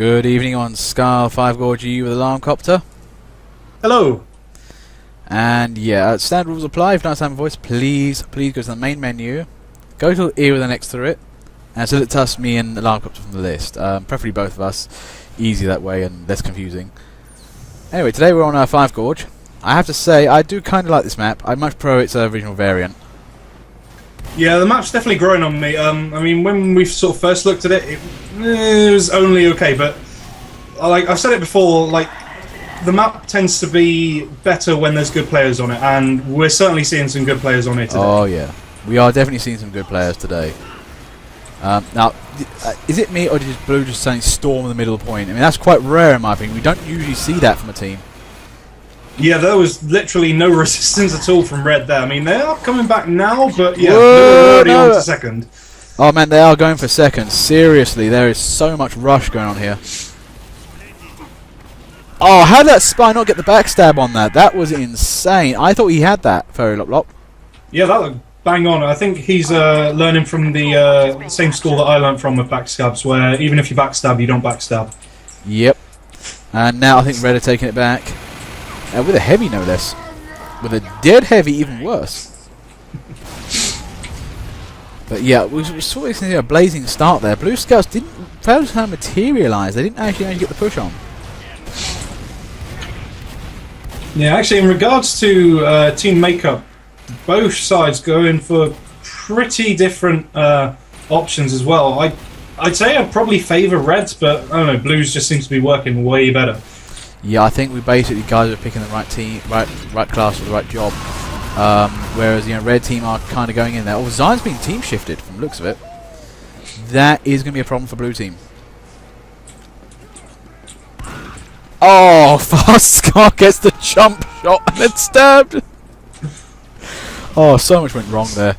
Good evening on Scar 5Gorge with Alarm Copter. Hello. And yeah, standard rules apply. If you don't understand my voice, please go to the main menu, go to the area next to it, and select us, me and Alarm Copter from the list. Preferably both of us. Easy that way and less confusing. Anyway, today we're on 5Gorge. I have to say, I do kind of like this map. I much prefer its original variant. Yeah, the map's definitely growing on me. I mean, when we sort of first looked at it, it was only okay, but like I've said it before, like the map tends to be better when there's good players on it, and we're certainly seeing some good players on it today. Oh yeah, we are definitely seeing some good players today. Now, is it me or did Blue just suddenly storm in the middle of the point? I mean, that's quite rare in my opinion. We don't usually see that from a team. Yeah, there was literally no resistance at all from Red there. I mean, they are coming back now, but yeah, Whoa, they're already no. on to second. Oh man, they are going for second. Seriously, there is so much rush going on here. Oh, how did that spy not get the backstab on that? That was insane. I thought he had that, Furry Lop Lop. Yeah, that looked bang on. I think he's learning from the same school that I learned from with backstabs, where even if you backstab, you don't backstab. Yep. And now I think Red are taking it back. With a heavy, no less. With a dead heavy, even worse. But yeah, we saw this a blazing start there. Blue Scouts didn't fail to materialise. They didn't actually get the push on. Yeah, actually, in regards to team makeup, both sides go in for pretty different options as well. I'd say I'd probably favour Reds, but I don't know, Blues just seems to be working way better. Yeah, I think we basically guys are picking the right team, right class for the right job. Whereas Red team are kind of going in there. Oh, Zion's being team shifted from the looks of it. That is going to be a problem for Blue team. Oh, Fast Scar gets the jump shot and then stabbed. Oh, so much went wrong there.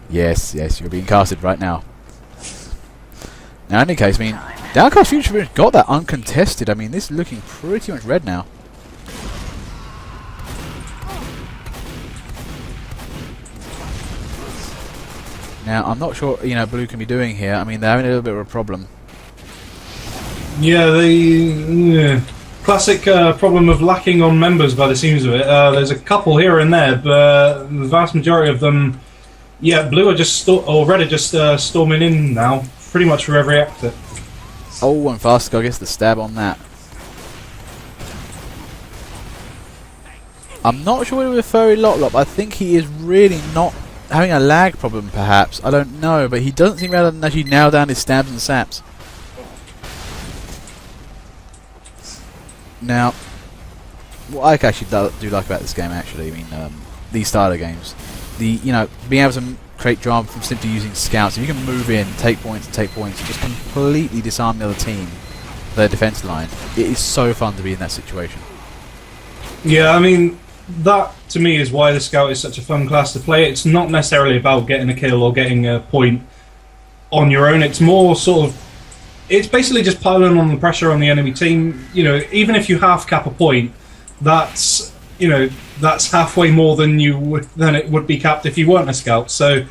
Yes, you're being casted right now. Now, in any case, I mean, Downcast Future got that uncontested. I mean, this is looking pretty much red now. Now, I'm not sure, Blue can be doing here. I mean, they're having a little bit of a problem. Yeah, the classic problem of lacking on members by the seams of it. There's a couple here and there, but the vast majority of them, yeah, Blue are just, or Red are just storming in now, pretty much for every exit. Oh, and Fast Scar gets the stab on that. I'm not sure with Furry Lop Lop. I think he is really not having a lag problem, perhaps. I don't know, but he doesn't seem to actually nail down his stabs and saps. Now, what I actually do like about this game, actually, I mean, these starter games, being able to create drama from simply using scouts. If you can move in, take points, and just completely disarm the other team, their defense line, it is so fun to be in that situation. Yeah, I mean, that to me is why the scout is such a fun class to play. It's not necessarily about getting a kill or getting a point on your own. It's more sort of, it's basically just piling on the pressure on the enemy team. Even if you half cap a point, that's halfway more than it would be capped if you weren't a scout. So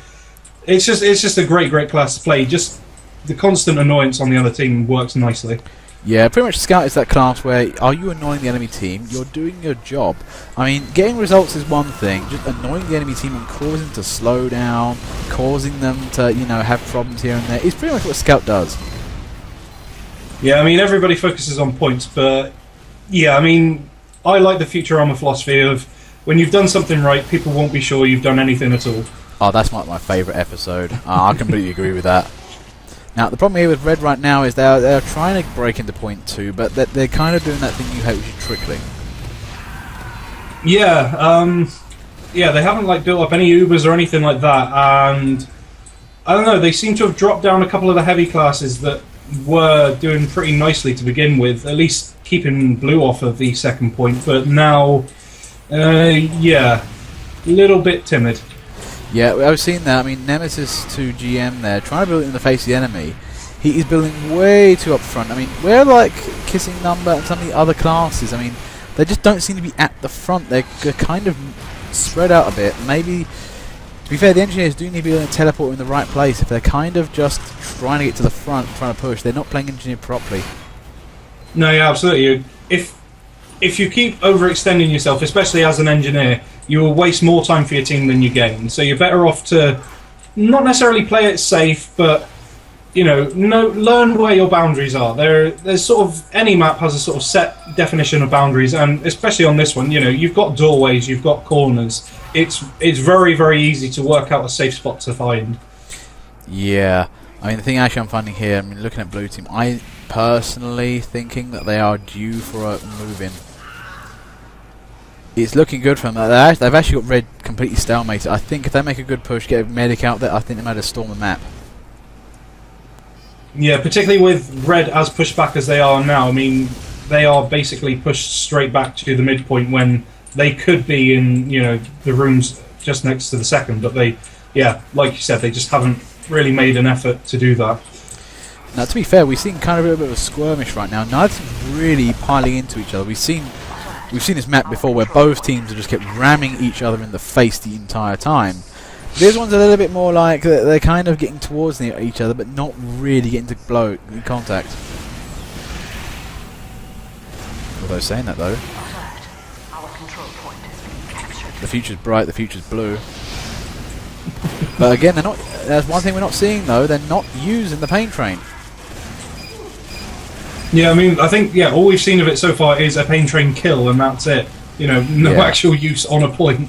it's just a great class to play. Just the constant annoyance on the other team works nicely. Yeah, pretty much Scout is that class where, are you annoying the enemy team? You're doing your job. I mean, getting results is one thing, just annoying the enemy team and causing them to slow down, causing them to, have problems here and there, is pretty much what Scout does. Yeah, I mean, everybody focuses on points, but yeah, I mean, I like the future armor philosophy of when you've done something right, people won't be sure you've done anything at all. Oh, that's my favourite episode. I completely agree with that. Now, the problem here with Red right now is they're trying to break into point 2, but they're kind of doing that thing you hate, which is trickling. Yeah, they haven't built up any Ubers or anything like that, and I don't know, they seem to have dropped down a couple of the heavy classes that were doing pretty nicely to begin with, at least keeping Blue off of the second point, but now, yeah, a little bit timid. Yeah, I was seeing that. I mean, Nemesis to GM there, trying to build it in the face of the enemy. He is building way too up front. I mean, where like Kissing Number and some of the other classes, I mean, they just don't seem to be at the front. They're kind of spread out a bit. Maybe To be fair, the engineers do need to be able to teleport in the right place. If they're kind of just trying to get to the front, trying to push, they're not playing engineer properly. No, yeah, absolutely. If you keep overextending yourself, especially as an engineer, you will waste more time for your team than you gain. So you're better off to not necessarily play it safe, but learn where your boundaries are. There's sort of any map has a sort of set definition of boundaries, and especially on this one, you've got doorways, you've got corners. It's very, very easy to work out a safe spot to find. Yeah, I mean the thing actually I'm finding here, I mean looking at blue team, I personally thinking that they are due for a move in. It's looking good for them. They've actually got red completely stalemated. I think if they make a good push, get a medic out there, I think they might have stormed the map. Yeah, particularly with red as pushed back as they are now. I mean, they are basically pushed straight back to the midpoint when they could be in, the rooms just next to the second. But they, like you said, they just haven't really made an effort to do that. Now, to be fair, we've seen kind of a bit of a skirmish right now. Neither team's really piling into each other. We've seen this map before where both teams have just kept ramming each other in the face the entire time. This one's a little bit more like they're kind of getting towards each other, but not really getting to contact. Although saying that though, the future's bright, the future's blue. But again, they're not. There's one thing we're not seeing though. They're not using the pain train. Yeah, I mean, I think all we've seen of it so far is a pain train kill, and that's it. No actual use on a point.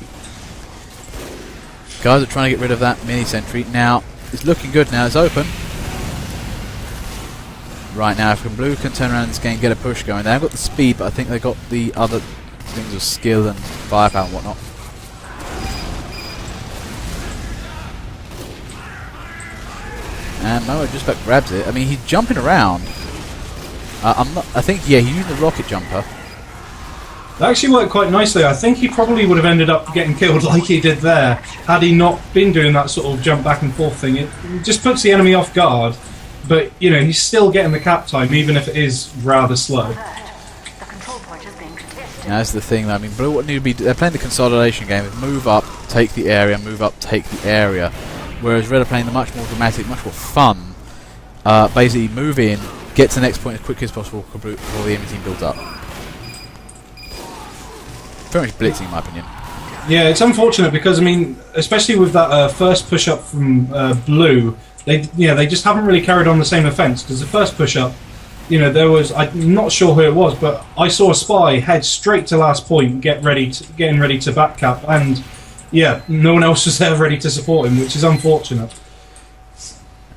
Guys are trying to get rid of that mini sentry. Now it's looking good. Now it's open. Right now, if blue can turn around this game, get a push going. They haven't got the speed, but I think they got the other things of skill and firepower and whatnot. And Moa just about grabs it. I mean, he's jumping around. I think he's using the rocket jumper. That actually worked quite nicely. I think he probably would have ended up getting killed like he did there had he not been doing that sort of jump back and forth thing. It just puts the enemy off guard, but he's still getting the cap time even if it is rather slow. Now, that's the thing though. I mean, blue what need to be. They're playing the consolidation game. Move up, take the area. Move up, take the area. Whereas red are playing the much more dramatic, much more fun. Basically, move in, get to the next point as quickly as possible before the enemy team builds up. Very much blitzing, in my opinion. Yeah, it's unfortunate because I mean, especially with that first push up from blue, they just haven't really carried on the same offense because the first push up, there was I'm not sure who it was, but I saw a spy head straight to last point, getting ready to back cap, and no one else was there ready to support him, which is unfortunate.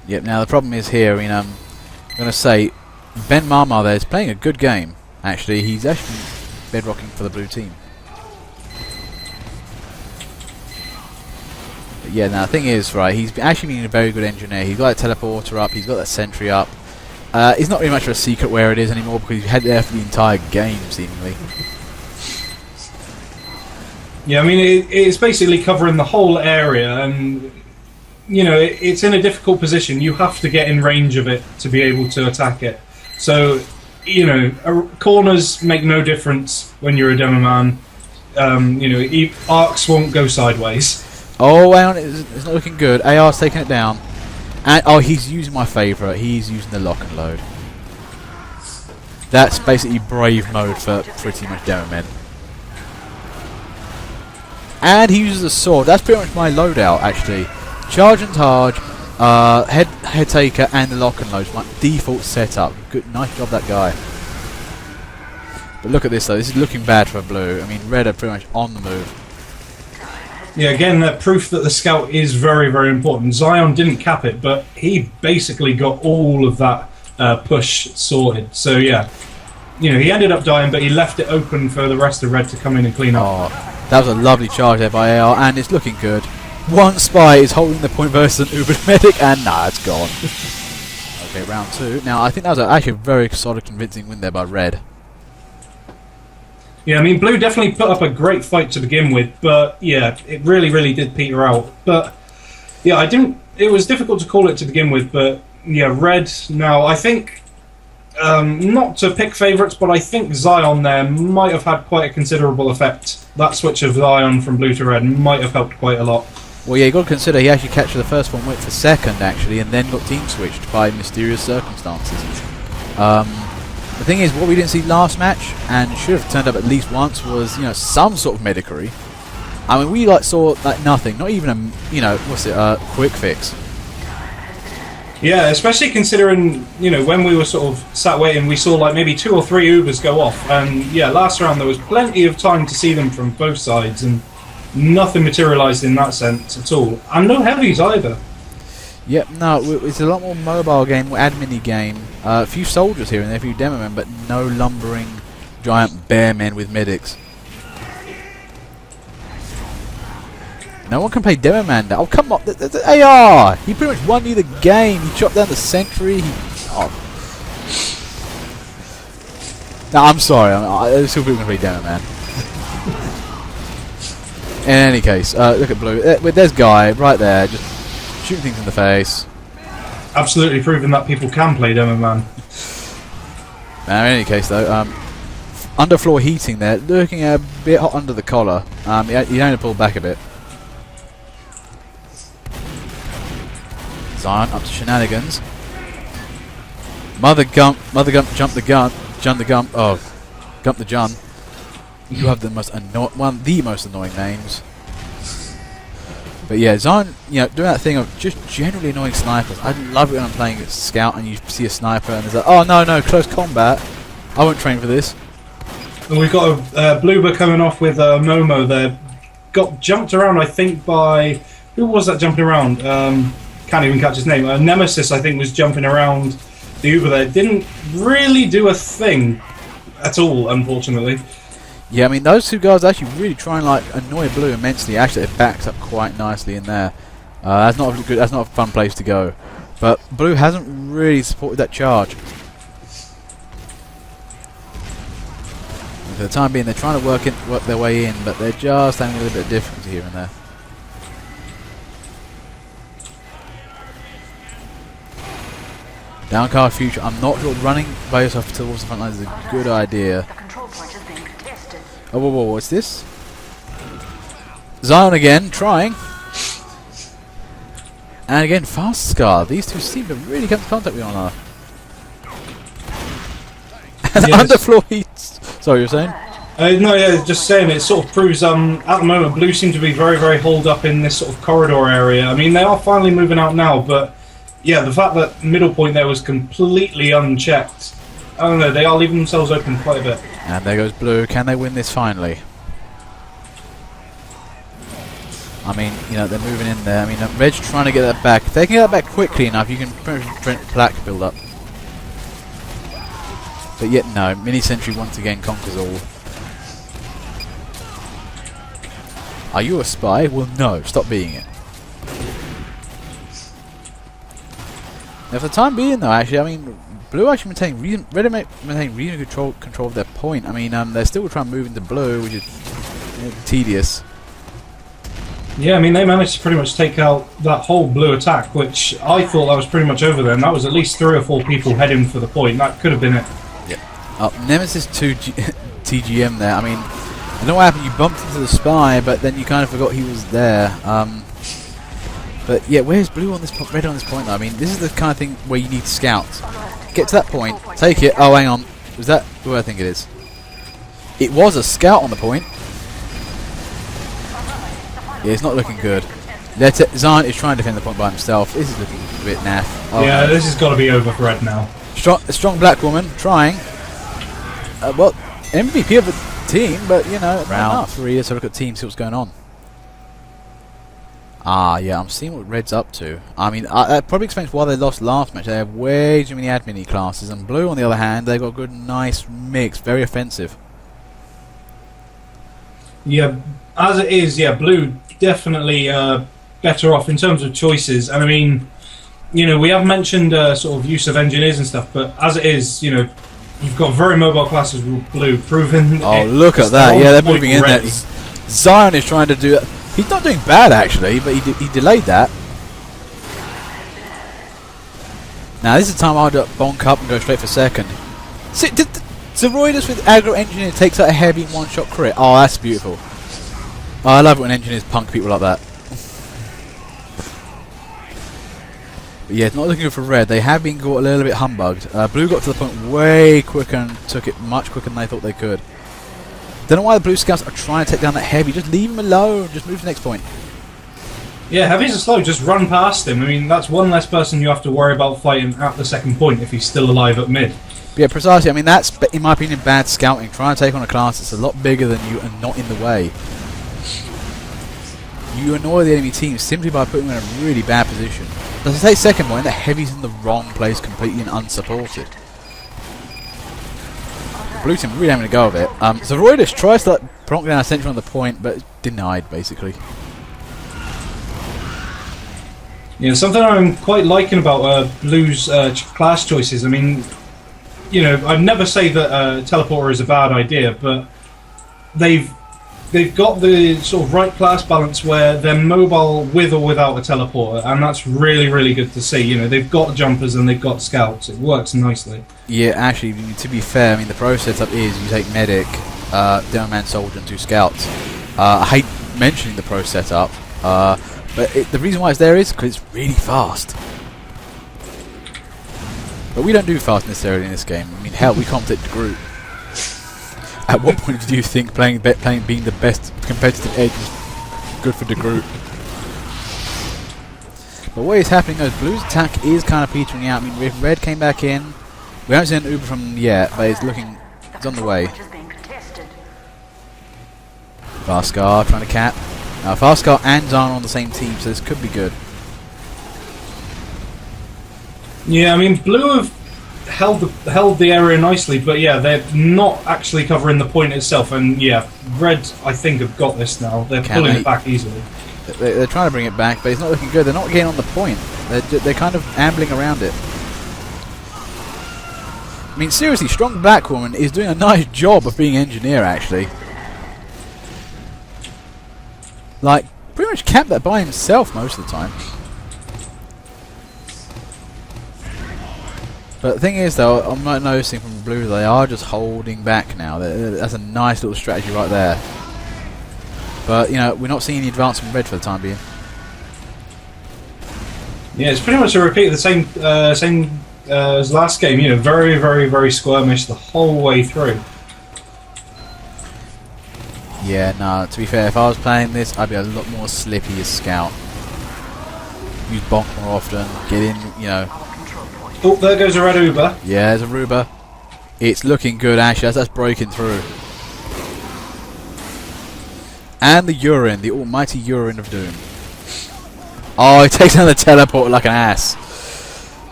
Yep. Now the problem is here. I mean, I'm going to say Ben Marmar there is playing a good game. Actually, he's actually bedrocking for the blue team. But yeah. Now the thing is, right, he's actually being a very good engineer. He's got that teleporter up. He's got that sentry up. It's not really much of a secret where it is anymore because he's had it there for the entire game, seemingly. Yeah, I mean, it's basically covering the whole area, and it's in a difficult position. You have to get in range of it to be able to attack it. So, corners make no difference when you're a demo man. Arcs won't go sideways. Oh, hang on, it's not looking good. AR's taking it down. And he's using my favourite. He's using the lock and load. That's basically brave mode for pretty much demo men. And he uses a sword. That's pretty much my loadout, actually. Charge and charge, head taker, and the lock and load. My default setup. Good, nice job, that guy. But look at this though. This is looking bad for blue. I mean, red are pretty much on the move. Yeah, again, proof that the scout is very, very important. Zion didn't cap it, but he basically got all of that push sorted. So yeah, he ended up dying, but he left it open for the rest of red to come in and clean up. Oh, that was a lovely charge there by AR, and it's looking good. One spy is holding the point versus an Uber medic, and it's gone. Okay, round 2. Now, I think that was actually a very solid, convincing win there by red. Yeah, I mean, blue definitely put up a great fight to begin with, but yeah, it really, really did peter out. But yeah, it was difficult to call it to begin with, but yeah, red now, I think, not to pick favourites, but I think Zion there might have had quite a considerable effect. That switch of Zion from blue to red might have helped quite a lot. Well, yeah, you got to consider he actually captured the first one, went for second actually, and then got team switched by mysterious circumstances. The thing is, what we didn't see last match, and should have turned up at least once, was some sort of medicory. I mean, we saw like nothing, not even a quick fix. Yeah, especially considering when we were sort of sat waiting, we saw like maybe 2 or 3 Ubers go off, and yeah, last round there was plenty of time to see them from both sides, and nothing materialised in that sense at all, and no heavies either. Yep, no, it's a lot more mobile game, more admin-y game. A few soldiers here and there, a few demo men, but no lumbering giant bear men with medics. No one can play demo man now. Oh, come on, the AR! He pretty much won you the game. He chopped down the sentry. No, I'm sorry. There's still people can play demo man. In any case, look at Blue. There's Guy right there, just shooting things in the face. Absolutely proving that people can play demo man. Now, in any case, though, underfloor heating there, looking a bit hot under the collar. You only pull back a bit. Zion up to shenanigans. Mother Gump, jump the gun, Jun the Gump. Oh, Gump the Jun. You have the most annoying names. But yeah, Zion, doing that thing of just generally annoying snipers. I love it when I'm playing Scout and you see a sniper and there's like, oh no, close combat. I won't train for this. And we've got a Bluebird coming off with Momo there. Got jumped around, I think, by... Who was that jumping around? Can't even catch his name. Nemesis, I think, was jumping around the Uber there. Didn't really do a thing at all, unfortunately. Yeah, I mean, those two guys actually really try and annoy Blue immensely. Actually, it backs up quite nicely in there. That's not a fun place to go. But Blue hasn't really supported that charge. And for the time being, they're trying to work their way in, but they're just having a little bit of difficulty here and there. Downcast future. I'm not sure running by yourself towards the front lines is a good idea. Oh, whoa, what's this? Zion again, trying. And again, Fast Scar. These two seem to really come into contact with one another. And yes. Underfloor heats. Sorry, you were saying? No, yeah, just saying, it sort of proves, at the moment, Blue seem to be very, very holed up in this sort of corridor area. I mean, they are finally moving out now, but yeah, the fact that middle point there was completely unchecked, I don't know, they are leaving themselves open quite a bit. And there goes Blue. Can they win this finally? I mean, they're moving in there. I mean, Reg's trying to get that back. If they can get that back quickly enough, you can prevent plaque build up. But yet, no. Mini Sentry once again conquers all. Are you a spy? Well, no. Stop being it. Now, for the time being, though, actually, I mean, Blue actually maintain reasonable control of their point. I mean, they're still trying to move into Blue, which is tedious. Yeah, I mean, they managed to pretty much take out that whole Blue attack, which I thought that was pretty much over then. That was at least 3 or 4 people heading for the point. That could have been it. Yeah. Nemesis 2 TGM there. I mean, I know what happened. You bumped into the spy, but then you kind of forgot he was there. But yeah, where's Blue on this Red on this point though? I mean, this is the kind of thing where you need scouts. Get to that point, take it. Oh, hang on. Was that who I think it is? It was a scout on the point. Yeah, it's not looking good. Zion is trying to defend the point by himself. This is looking a bit naff. Oh, yeah, no. this has got to be over for Red now. Strong black woman trying. Well, MVP of the team, but round 3. Let's have a look at the team, see what's going on. Ah, yeah, I'm seeing what Red's up to. I mean, that probably explains why they lost last match. They have way too many admin classes, and Blue, on the other hand, they've got a good, nice mix, very offensive. Yeah, as it is, yeah, Blue definitely better off in terms of choices. And I mean, we have mentioned sort of use of engineers and stuff, but as it is, you've got very mobile classes with Blue, proven. Oh, look at that! Yeah, they're moving in there. Zion is trying to do that. He's not doing bad actually, but he delayed that. Now this is the time I'd bonk up and go straight for second. See, Zeroidus with aggro engineer takes out a heavy one-shot crit. Oh, that's beautiful. Oh, I love it when engineers punk people like that. But yeah, it's not looking good for red. They have been got a little bit humbugged. Blue got to the point way quicker and took it much quicker than they thought they could. Don't know why the blue scouts are trying to take down that heavy. Just leave him alone. Just move to the next point. Yeah, heavies are slow. Just run past him. I mean, that's one less person you have to worry about fighting at the second point if he's still alive at mid. But yeah, precisely. I mean, that's, in my opinion, bad scouting. Trying to take on a class that's a lot bigger than you and not in the way. You annoy the enemy team simply by putting them in a really bad position. As I say, second point, the heavy's in the wrong place, completely and unsupported. Blue team really having a go of it. So Roydus tries to plonk down a sentry on the point, but denied, basically. Yeah, something I'm quite liking about Blue's class choices. I mean, you know, I'd never say that teleporter is a bad idea, but they've got the sort of right class balance where they're mobile with or without a teleporter, and that's really, really good to see. You know, they've got jumpers and they've got scouts. It works nicely. Yeah, actually, to be fair, I mean, the pro setup is you take medic, Demoman soldier, and 2 scouts. I hate mentioning the pro setup, but the reason why it's there is because it's really fast. But we don't do fast necessarily in this game. I mean, hell, we can't take the group. At what point do you think being the best competitive edge is good for the group? But what is happening is Blue's attack is kind of petering out. I mean, if red came back in, we haven't seen an Uber from them yet, but it's on the way. Farscar trying to cap. Farscar and Zan on the same team, so this could be good. Yeah, I mean, Blue have held the area nicely, but yeah, they're not actually covering the point itself. And yeah, red, I think, have got this now. They're pulling it back easily. They're trying to bring it back, but it's not looking good. They're not getting on the point. They're kind of ambling around it. I mean, seriously, Strong Black Woman is doing a nice job of being engineer, actually. Like, pretty much capped that by himself most of the time. But the thing is, though, I'm not noticing from Blue, they are just holding back now. That's a nice little strategy right there. But, you know, we're not seeing any advance from red for the time being. Yeah, it's pretty much a repeat of the same as last game. You know, very, very, very skirmish the whole way through. Yeah, no, to be fair, if I was playing this, I'd be a lot more slippy as scout. Use bonk more often, get in, you know. Oh, there goes a red Uber. Yeah, there's a Ruber. It's looking good, actually. That's breaking through. And the urine, the almighty urine of doom. Oh, he takes down the teleporter like an ass.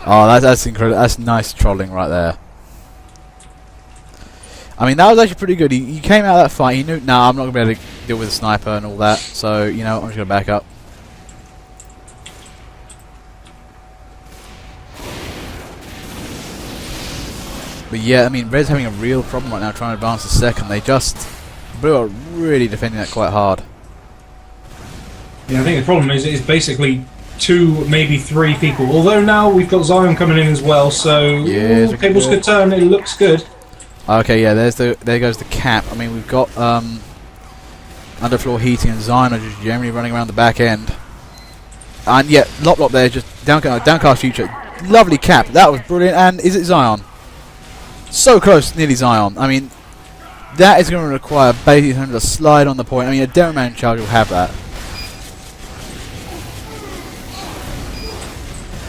Oh, that's incredible. That's nice trolling right there. I mean, that was actually pretty good. He came out of that fight. He knew, nah, I'm not going to be able to deal with a sniper and all that. So, you know, I'm just going to back up. But yeah, I mean, red's having a real problem right now trying to advance the second. Blue are really defending that quite hard. Yeah, I think the problem is basically 2, maybe 3 people. Although now we've got Zion coming in as well, so yeah, tables could turn. It looks good. Okay, yeah, there goes the cap. I mean, we've got underfloor heating and Zion are just generally running around the back end. And yeah, Lop there, just downcast future. Lovely cap. That was brilliant. And is it Zion? So close, nearly Zion. I mean, that is going to require basically him to slide on the point. I mean, a Demoman charge will have that.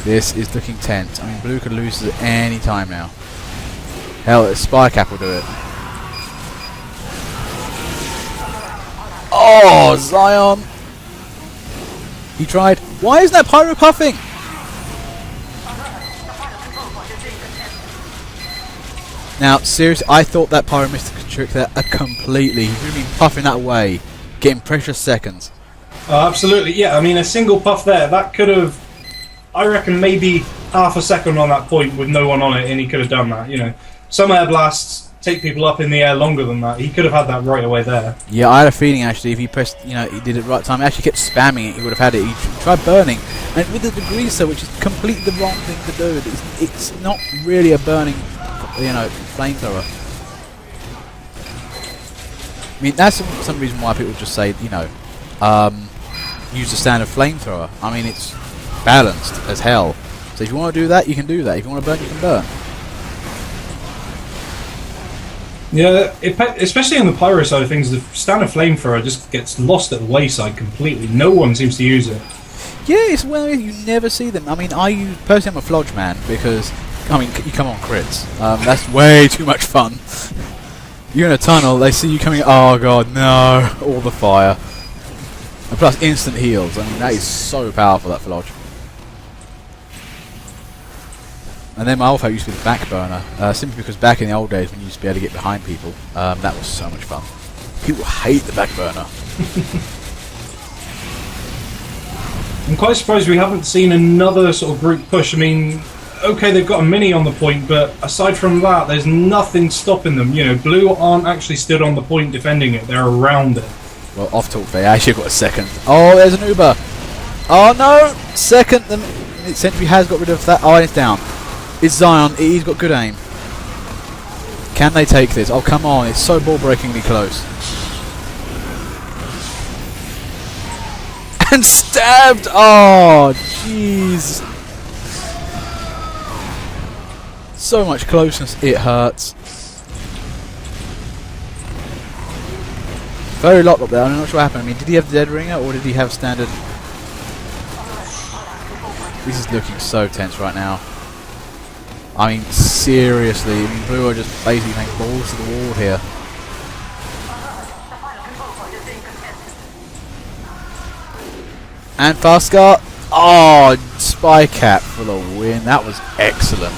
This is looking tense. I mean, Blue could lose at any time now. Hell, a Spy Cap will do it. Oh, Zion! He tried. Why isn't that Pyro puffing? Now, seriously, I thought that Pyro missed the trick there completely. He could have been puffing that away, getting precious seconds. Oh, absolutely, yeah. I mean, a single puff there, that could have, I reckon, maybe half a second on that point with no one on it, and he could have done that, you know. Some air blasts take people up in the air longer than that. He could have had that right away there. Yeah, I had a feeling, actually, if he pressed, you know, he did it right time, he actually kept spamming it, he would have had it. He tried burning, and with the degreaser, which is completely the wrong thing to do. It's not really a burning, you know, flamethrower. I mean, that's some reason why people just say, you know, use the standard flamethrower. I mean, it's balanced as hell. So if you want to do that, you can do that. If you want to burn, you can burn. Yeah, especially on the pyro side of things, the standard flamethrower just gets lost at the wayside completely. No one seems to use it. Yeah, it's well, you never see them. I mean, personally, I'm a flodge man because, I mean, you come on crits. That's way too much fun. You're in a tunnel, they see you coming, oh god, no, all the fire. And plus instant heals, I mean, that is so powerful, that flodge. And then my ultimate used to be the back burner, simply because back in the old days when you used to be able to get behind people, that was so much fun. People hate the back burner. I'm quite surprised we haven't seen another sort of group push. I mean, okay, they've got a mini on the point, but aside from that, there's nothing stopping them. You know, blue aren't actually stood on the point defending it, they're around it. Well, off talk, they actually got a second. Oh, there's an Uber. Oh no, second, the sentry has got rid of that. Oh, it's down. It's Zion, he's got good aim. Can they take this? Oh, come on, it's so ball-breakingly close. And stabbed! Oh, jeez. So much closeness, it hurts. Very locked up there, I'm not sure what happened. I mean, did he have Dead Ringer or did he have standard? This is looking so tense right now. I mean, seriously, I mean, blue are just basically making balls to the wall here. And fast Scar. Oh, Spy Cap for the win. That was excellent.